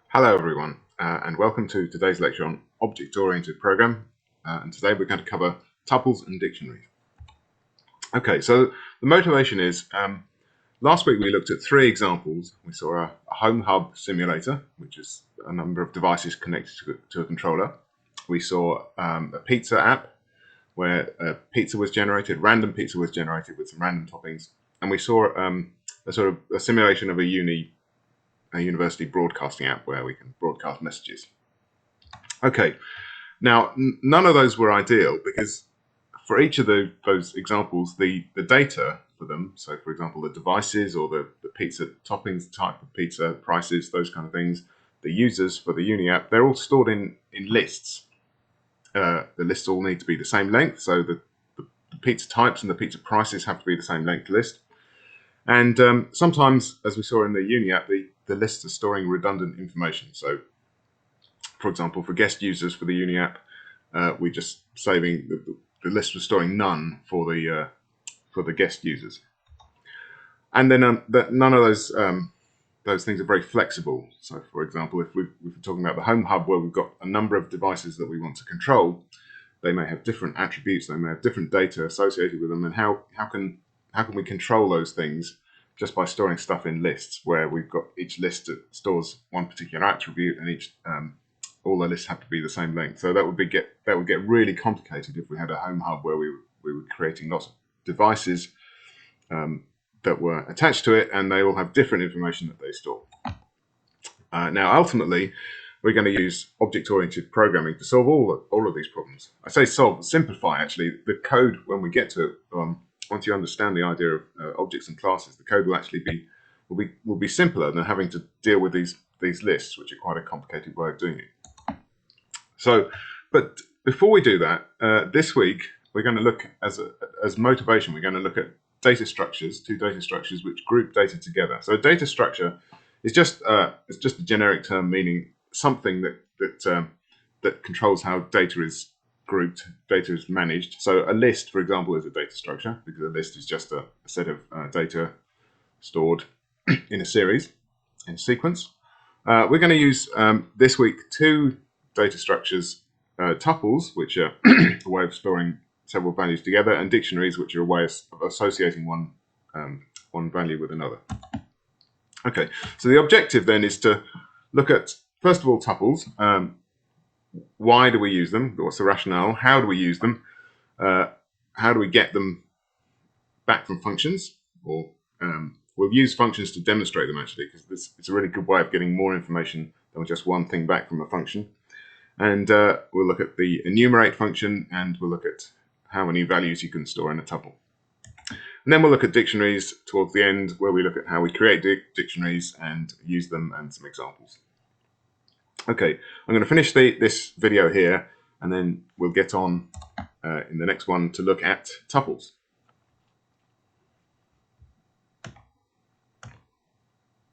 Hello everyone, and welcome to today's lecture on object-oriented program. And today we're going to cover tuples and dictionaries. Okay, so the motivation is, last week we looked at three examples. We saw a home hub simulator, which is a number of devices connected to a controller. We saw a pizza app, where a pizza was generated, random pizza was generated with some random toppings. And we saw a sort of a simulation of a university broadcasting app where we can broadcast messages. Okay, now none of those were ideal because for each of those examples, the data for them, so for example, the devices or the pizza toppings, type of pizza, prices, those kind of things, the users for the Uni app, they're all stored in lists. The lists all need to be the same length, so the pizza types and the pizza prices have to be the same length list. And sometimes, as we saw in the Uni app, the lists are storing redundant information. So, for example, for guest users for the Uni app, we're just saving the list was storing none for the guest users. And then none of those things are very flexible. So, for example, if we're talking about the home hub where we've got a number of devices that we want to control, they may have different attributes, they may have different data associated with them, and how can we control those things just by storing stuff in lists where we've got each list that stores one particular attribute and each all the lists have to be the same length. So that would get really complicated if we had a home hub where we were creating lots of devices that were attached to it and they all have different information that they store. Now ultimately we're going to use object-oriented programming to solve all of these problems. I say solve, simplify actually. The code, when we get to it, once you understand the idea of objects and classes, the code will actually be simpler than having to deal with these lists, which are quite a complicated way of doing it. So, but before we do that, this week we're going to look as motivation. We're going to look at data structures, two data structures which group data together. So a data structure is just a generic term meaning something that controls how data is grouped, data is managed. So a list, for example, is a data structure because a list is just a set of data stored in a series, in a sequence. We're going to use this week two data structures, tuples, which are a way of storing several values together, and dictionaries, which are a way of associating one value with another. Okay, so the objective then is to look at, first of all, tuples. Why do we use them? What's the rationale? How do we use them? How do we get them back from functions? Or we'll use functions to demonstrate them actually, because it's a really good way of getting more information than just one thing back from a function. And we'll look at the enumerate function, and we'll look at how many values you can store in a tuple. And then we'll look at dictionaries towards the end, where we look at how we create dictionaries and use them and some examples. Okay, I'm going to finish this video here, and then we'll get on in the next one to look at tuples.